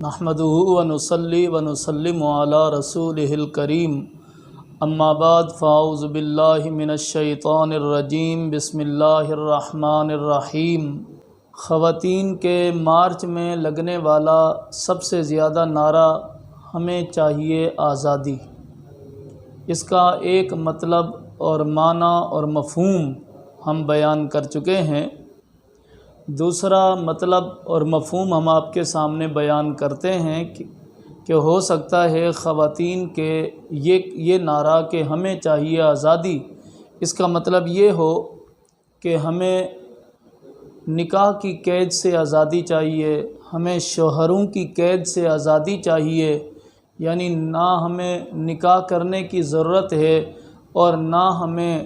نحمدہ ونصلی ونسلم علی رسولہ الکریم اما بعد فاعوذ باللہ من الشیطان الرجیم بسم اللہ الرحمن الرحیم۔ خواتین کے مارچ میں لگنے والا سب سے زیادہ نعرہ ہمیں چاہیے آزادی، اس کا ایک مطلب اور معنی اور مفہوم ہم بیان کر چکے ہیں۔ دوسرا مطلب اور مفہوم ہم آپ کے سامنے بیان کرتے ہیں کہ ہو سکتا ہے خواتین کے یہ نعرہ کہ ہمیں چاہیے آزادی، اس کا مطلب یہ ہو کہ ہمیں نکاح کی قید سے آزادی چاہیے، ہمیں شوہروں کی قید سے آزادی چاہیے، یعنی نہ ہمیں نکاح کرنے کی ضرورت ہے اور نہ ہمیں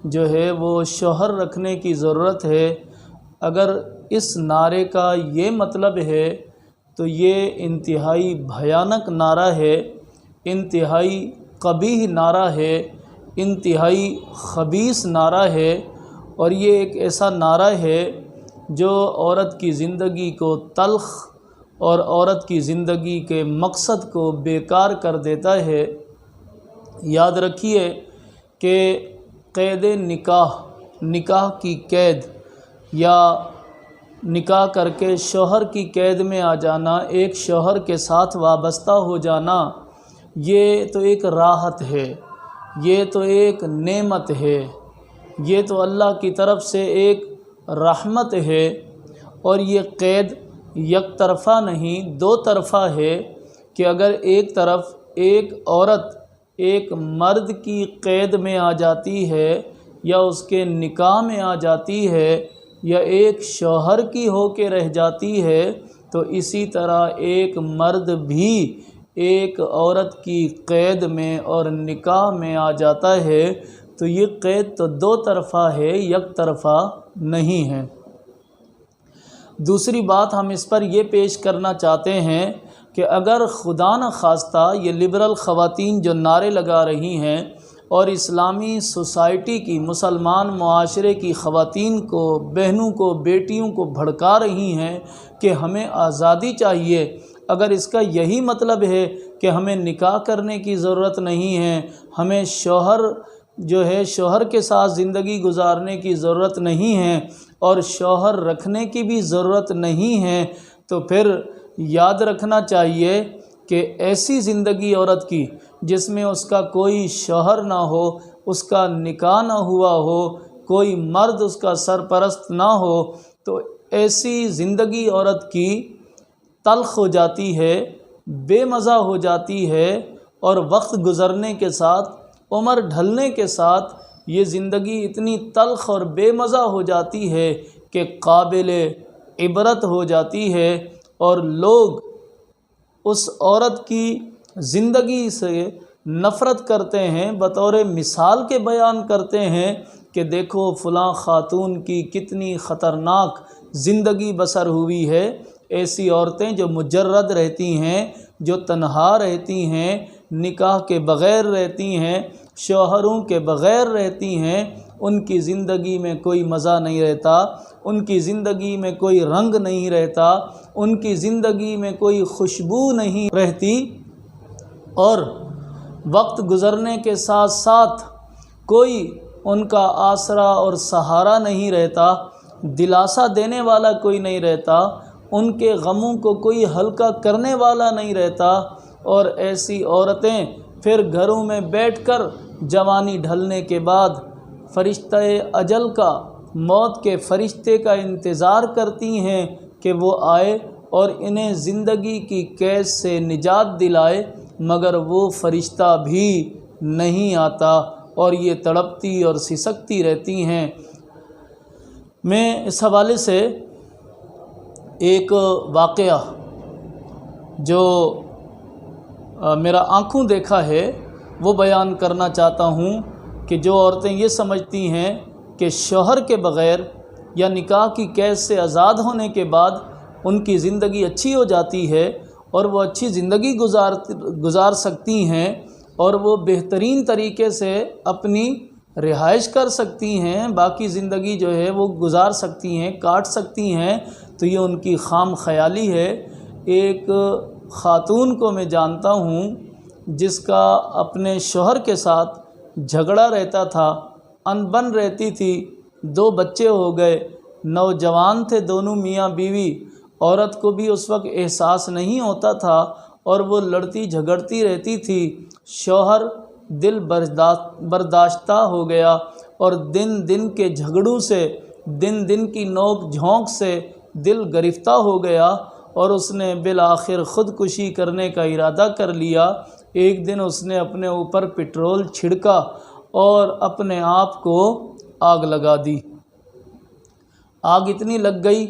جو ہے وہ شوہر رکھنے کی ضرورت ہے۔ اگر اس نعرے کا یہ مطلب ہے تو یہ انتہائی بھیانک نعرہ ہے، انتہائی قبیح نعرہ ہے، انتہائی خبیث نعرہ ہے، اور یہ ایک ایسا نعرہ ہے جو عورت کی زندگی کو تلخ اور عورت کی زندگی کے مقصد کو بیکار کر دیتا ہے۔ یاد رکھیے کہ قید نکاح کی قید یا نکاح کر کے شوہر کی قید میں آ جانا، ایک شوہر کے ساتھ وابستہ ہو جانا، یہ تو ایک راحت ہے، یہ تو ایک نعمت ہے، یہ تو اللہ کی طرف سے ایک رحمت ہے، اور یہ قید یک طرفہ نہیں دو طرفہ ہے کہ اگر ایک طرف ایک عورت ایک مرد کی قید میں آ جاتی ہے یا اس کے نکاح میں آ جاتی ہے یا ایک شوہر کی ہو کے رہ جاتی ہے، تو اسی طرح ایک مرد بھی ایک عورت کی قید میں اور نکاح میں آ جاتا ہے، تو یہ قید تو دو طرفہ ہے، یک طرفہ نہیں ہے۔ دوسری بات ہم اس پر یہ پیش کرنا چاہتے ہیں کہ اگر خدا نخواستہ یہ لبرل خواتین جو نعرے لگا رہی ہیں اور اسلامی سوسائٹی کی، مسلمان معاشرے کی خواتین کو، بہنوں کو، بیٹیوں کو بھڑکا رہی ہیں کہ ہمیں آزادی چاہیے، اگر اس کا یہی مطلب ہے کہ ہمیں نکاح کرنے کی ضرورت نہیں ہے، ہمیں شوہر کے ساتھ زندگی گزارنے کی ضرورت نہیں ہے اور شوہر رکھنے کی بھی ضرورت نہیں ہے، تو پھر یاد رکھنا چاہیے کہ ایسی زندگی عورت کی جس میں اس کا کوئی شوہر نہ ہو، اس کا نکاح نہ ہوا ہو، کوئی مرد اس کا سرپرست نہ ہو، تو ایسی زندگی عورت کی تلخ ہو جاتی ہے، بے مزہ ہو جاتی ہے، اور وقت گزرنے کے ساتھ، عمر ڈھلنے کے ساتھ یہ زندگی اتنی تلخ اور بے مزہ ہو جاتی ہے کہ قابل عبرت ہو جاتی ہے، اور لوگ اس عورت کی زندگی سے نفرت کرتے ہیں، بطور مثال کے بیان کرتے ہیں کہ دیکھو فلاں خاتون کی کتنی خطرناک زندگی بسر ہوئی ہے۔ ایسی عورتیں جو مجرد رہتی ہیں، جو تنہا رہتی ہیں، نکاح کے بغیر رہتی ہیں، شوہروں کے بغیر رہتی ہیں، ان کی زندگی میں کوئی مزہ نہیں رہتا، ان کی زندگی میں کوئی رنگ نہیں رہتا، ان کی زندگی میں کوئی خوشبو نہیں رہتی، اور وقت گزرنے کے ساتھ ساتھ کوئی ان کا آسرا اور سہارا نہیں رہتا، دلاسا دینے والا کوئی نہیں رہتا، ان کے غموں کو کوئی ہلکا کرنے والا نہیں رہتا، اور ایسی عورتیں پھر گھروں میں بیٹھ کر جوانی ڈھلنے کے بعد فرشتہ اجل کا، موت کے فرشتے کا انتظار کرتی ہیں کہ وہ آئے اور انہیں زندگی کی قید سے نجات دلائے، مگر وہ فرشتہ بھی نہیں آتا اور یہ تڑپتی اور سسکتی رہتی ہیں۔ میں اس حوالے سے ایک واقعہ جو میرا آنکھوں دیکھا ہے وہ بیان کرنا چاہتا ہوں کہ جو عورتیں یہ سمجھتی ہیں کہ شوہر کے بغیر یا نکاح کی قید سے آزاد ہونے کے بعد ان کی زندگی اچھی ہو جاتی ہے اور وہ اچھی زندگی گزار سکتی ہیں اور وہ بہترین طریقے سے اپنی رہائش کر سکتی ہیں، باقی زندگی جو ہے وہ گزار سکتی ہیں، کاٹ سکتی ہیں، تو یہ ان کی خام خیالی ہے۔ ایک خاتون کو میں جانتا ہوں جس کا اپنے شوہر کے ساتھ جھگڑا رہتا تھا، انبن رہتی تھی، 2 بچے ہو گئے، نوجوان تھے دونوں میاں بیوی۔ عورت کو بھی اس وقت احساس نہیں ہوتا تھا اور وہ لڑتی جھگڑتی رہتی تھی۔ شوہر دل برداشتہ ہو گیا اور دن دن کے جھگڑوں سے، دن دن کی نوک جھونک سے دل گرفتہ ہو گیا اور اس نے بالآخر خودکشی کرنے کا ارادہ کر لیا۔ ایک دن اس نے اپنے اوپر پٹرول چھڑکا اور اپنے آپ کو آگ لگا دی۔ آگ اتنی لگ گئی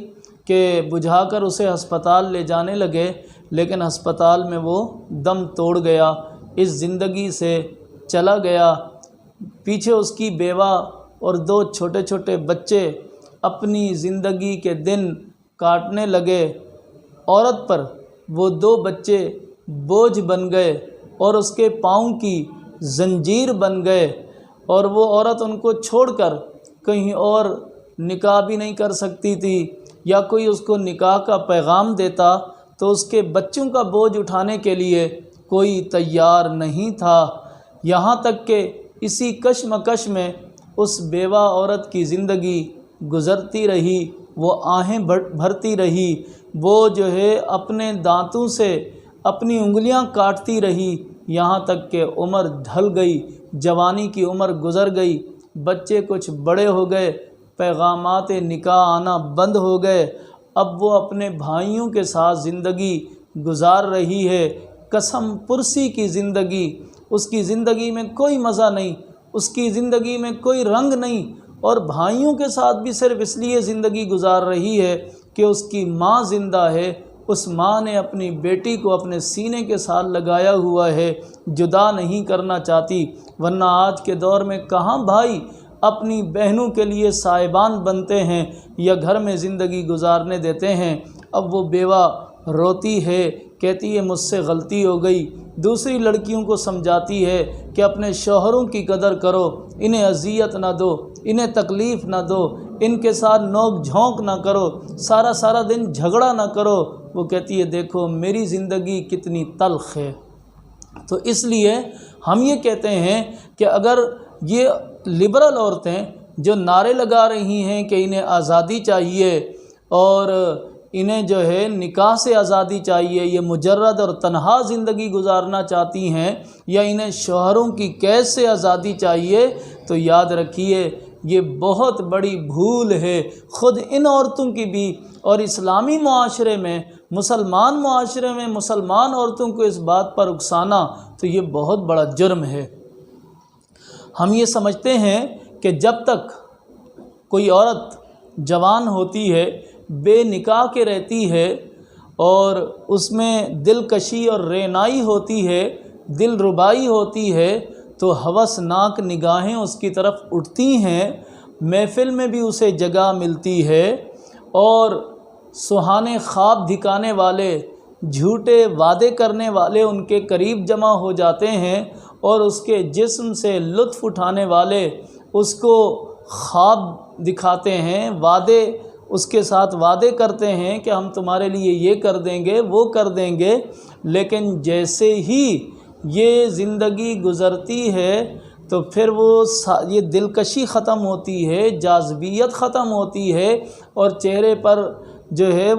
کہ بجھا کر اسے ہسپتال لے جانے لگے، لیکن ہسپتال میں وہ دم توڑ گیا، اس زندگی سے چلا گیا۔ پیچھے اس کی بیوہ اور 2 چھوٹے چھوٹے بچے اپنی زندگی کے دن کاٹنے لگے۔ عورت پر وہ 2 بچے بوجھ بن گئے اور اس کے پاؤں کی زنجیر بن گئے، اور وہ عورت ان کو چھوڑ کر کہیں اور نکاح بھی نہیں کر سکتی تھی، یا کوئی اس کو نکاح کا پیغام دیتا تو اس کے بچوں کا بوجھ اٹھانے کے لیے کوئی تیار نہیں تھا۔ یہاں تک کہ اسی کشمکش میں اس بیوہ عورت کی زندگی گزرتی رہی، وہ آہیں بھرتی رہی، وہ اپنے دانتوں سے اپنی انگلیاں کاٹتی رہی، یہاں تک کہ عمر ڈھل گئی، جوانی کی عمر گزر گئی، بچے کچھ بڑے ہو گئے، پیغامات نکاح آنا بند ہو گئے۔ اب وہ اپنے بھائیوں کے ساتھ زندگی گزار رہی ہے، قسم پرسی کی زندگی۔ اس کی زندگی میں کوئی مزہ نہیں، اس کی زندگی میں کوئی رنگ نہیں، اور بھائیوں کے ساتھ بھی صرف اس لیے زندگی گزار رہی ہے کہ اس کی ماں زندہ ہے، اس ماں نے اپنی بیٹی کو اپنے سینے کے ساتھ لگایا ہوا ہے، جدا نہیں کرنا چاہتی۔ ورنہ آج کے دور میں کہاں بھائی اپنی بہنوں کے لیے صاحبان بنتے ہیں یا گھر میں زندگی گزارنے دیتے ہیں۔ اب وہ بیوہ روتی ہے، کہتی ہے مجھ سے غلطی ہو گئی، دوسری لڑکیوں کو سمجھاتی ہے کہ اپنے شوہروں کی قدر کرو، انہیں اذیت نہ دو، انہیں تکلیف نہ دو، ان کے ساتھ نوک جھونک نہ کرو، سارا دن جھگڑا نہ کرو۔ وہ کہتی ہے دیکھو میری زندگی کتنی تلخ ہے۔ تو اس لیے ہم یہ کہتے ہیں کہ اگر یہ لبرل عورتیں جو نعرے لگا رہی ہیں کہ انہیں آزادی چاہیے اور انہیں نکاح سے آزادی چاہیے، یہ مجرد اور تنہا زندگی گزارنا چاہتی ہیں، یا انہیں شوہروں کی قید سے آزادی چاہیے، تو یاد رکھیے یہ بہت بڑی بھول ہے خود ان عورتوں کی بھی، اور اسلامی معاشرے میں، مسلمان معاشرے میں مسلمان عورتوں کو اس بات پر اکسانا تو یہ بہت بڑا جرم ہے۔ ہم یہ سمجھتے ہیں کہ جب تک کوئی عورت جوان ہوتی ہے، بے نکاح کے رہتی ہے، اور اس میں دلکشی اور رعنائی ہوتی ہے، دل ربائی ہوتی ہے، تو ہوسناک نگاہیں اس کی طرف اٹھتی ہیں، محفل میں بھی اسے جگہ ملتی ہے، اور سہانے خواب دکھانے والے، جھوٹے وعدے کرنے والے ان کے قریب جمع ہو جاتے ہیں، اور اس کے جسم سے لطف اٹھانے والے اس کو خواب دکھاتے ہیں، وعدے اس کے ساتھ وعدے کرتے ہیں کہ ہم تمہارے لیے یہ کر دیں گے، وہ کر دیں گے، لیکن جیسے ہی یہ زندگی گزرتی ہے تو پھر یہ دلکشی ختم ہوتی ہے، جاذبیت ختم ہوتی ہے، اور چہرے پر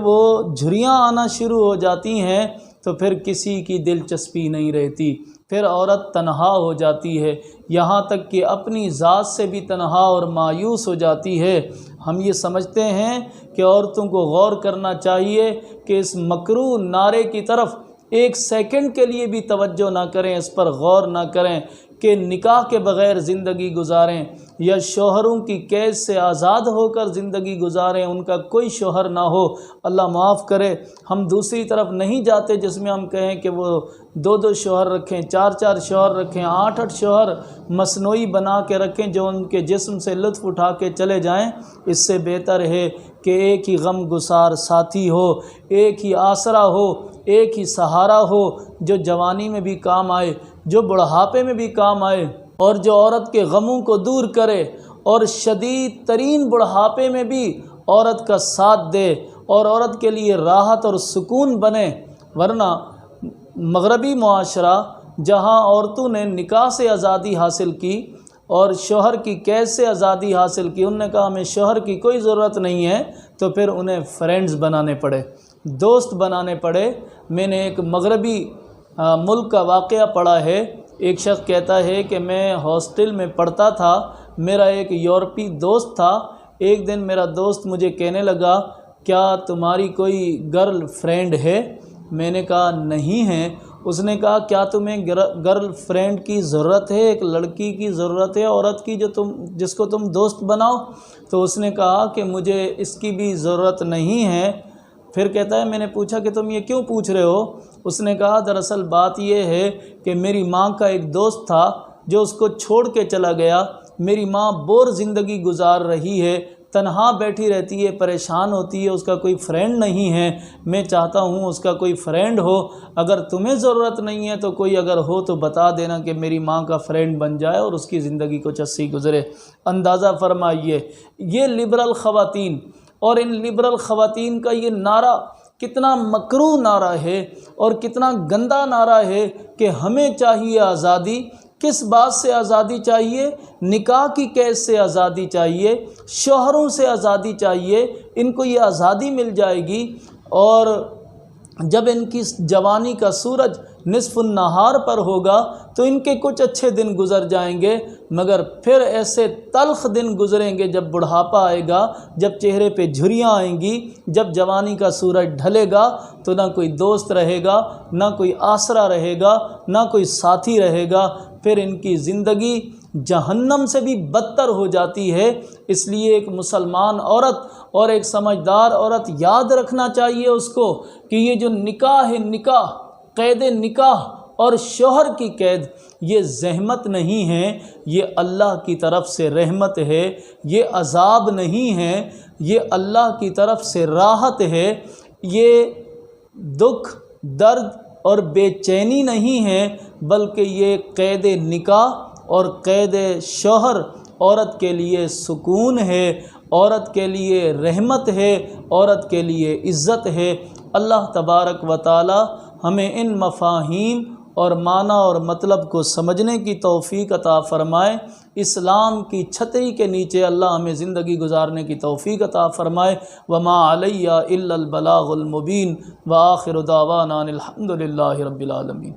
وہ جھریاں آنا شروع ہو جاتی ہیں، تو پھر کسی کی دلچسپی نہیں رہتی، پھر عورت تنہا ہو جاتی ہے، یہاں تک کہ اپنی ذات سے بھی تنہا اور مایوس ہو جاتی ہے۔ ہم یہ سمجھتے ہیں کہ عورتوں کو غور کرنا چاہیے کہ اس مکروہ نعرے کی طرف ایک سیکنڈ کے لیے بھی توجہ نہ کریں، اس پر غور نہ کریں کہ نکاح کے بغیر زندگی گزاریں یا شوہروں کی قید سے آزاد ہو کر زندگی گزاریں، ان کا کوئی شوہر نہ ہو۔ اللہ معاف کرے، ہم دوسری طرف نہیں جاتے جس میں ہم کہیں کہ وہ 2 شوہر رکھیں، 4 شوہر رکھیں، 8 شوہر مصنوعی بنا کے رکھیں جو ان کے جسم سے لطف اٹھا کے چلے جائیں۔ اس سے بہتر ہے کہ ایک ہی غم گسار ساتھی ہو، ایک ہی آسرا ہو، ایک ہی سہارا ہو، جو جوانی میں بھی کام آئے، جو بڑھاپے میں بھی کام آئے، اور جو عورت کے غموں کو دور کرے، اور شدید ترین بڑھاپے میں بھی عورت کا ساتھ دے اور عورت کے لیے راحت اور سکون بنے، ورنہ مغربی معاشرہ جہاں عورتوں نے نکاح سے آزادی حاصل کی اور شوہر کی قید سے آزادی حاصل کی، انہوں نے کہا ہمیں شوہر کی کوئی ضرورت نہیں ہے، تو پھر انہیں فرینڈز بنانے پڑے، دوست بنانے پڑے۔ میں نے ایک مغربی ملک کا واقعہ پڑھا ہے۔ ایک شخص کہتا ہے کہ میں ہاسٹل میں پڑھتا تھا، میرا ایک یورپی دوست تھا۔ ایک دن میرا دوست مجھے کہنے لگا کیا تمہاری کوئی گرل فرینڈ ہے؟ میں نے کہا نہیں ہے۔ اس نے کہا کیا تمہیں گرل فرینڈ کی ضرورت ہے، ایک لڑکی کی ضرورت ہے، عورت کی جس کو تم دوست بناؤ؟ تو اس نے کہا کہ مجھے اس کی بھی ضرورت نہیں ہے۔ پھر کہتا ہے میں نے پوچھا کہ تم یہ کیوں پوچھ رہے ہو؟ اس نے کہا دراصل بات یہ ہے کہ میری ماں کا ایک دوست تھا جو اس کو چھوڑ کے چلا گیا۔ میری ماں بور زندگی گزار رہی ہے، تنہا بیٹھی رہتی ہے، پریشان ہوتی ہے، اس کا کوئی فرینڈ نہیں ہے۔ میں چاہتا ہوں اس کا کوئی فرینڈ ہو۔ اگر تمہیں ضرورت نہیں ہے تو کوئی اگر ہو تو بتا دینا کہ میری ماں کا فرینڈ بن جائے اور اس کی زندگی کچھ اچھی گزرے۔ اندازہ فرمائیے یہ لبرل خواتین، اور ان لبرل خواتین کا یہ نعرہ کتنا مکروہ نعرہ ہے اور کتنا گندا نعرہ ہے کہ ہمیں چاہیے آزادی۔ کس بات سے آزادی چاہیے؟ نکاح کی قید سے آزادی چاہیے، شوہروں سے آزادی چاہیے۔ ان کو یہ آزادی مل جائے گی اور جب ان کی جوانی کا سورج نصف النہار پر ہوگا تو ان کے کچھ اچھے دن گزر جائیں گے، مگر پھر ایسے تلخ دن گزریں گے جب بڑھاپا آئے گا، جب چہرے پہ جھریاں آئیں گی، جب جوانی کا سورج ڈھلے گا تو نہ کوئی دوست رہے گا، نہ کوئی آسرا رہے گا، نہ کوئی ساتھی رہے گا۔ پھر ان کی زندگی جہنم سے بھی بدتر ہو جاتی ہے۔ اس لیے ایک مسلمان عورت اور ایک سمجھدار عورت یاد رکھنا چاہیے اس کو کہ یہ جو نکاح ہے، نکاح، قید نکاح اور شوہر کی قید، یہ زحمت نہیں ہے، یہ اللہ کی طرف سے رحمت ہے، یہ عذاب نہیں ہے، یہ اللہ کی طرف سے راحت ہے، یہ دکھ، درد اور بے چینی نہیں ہے، بلکہ یہ قید نکاح اور قید شوہر عورت کے لیے سکون ہے، عورت کے لیے رحمت ہے، عورت کے لیے عزت ہے۔ اللہ تبارک و تعالی ہمیں ان مفاہیم اور معنی اور مطلب کو سمجھنے کی توفیق عطا فرمائے۔ اسلام کی چھتری کے نیچے اللہ ہمیں زندگی گزارنے کی توفیق عطا فرمائے۔ وما علیہ الا البلاغ المبین، وآخر دعوانا الحمد للہ رب العالمین۔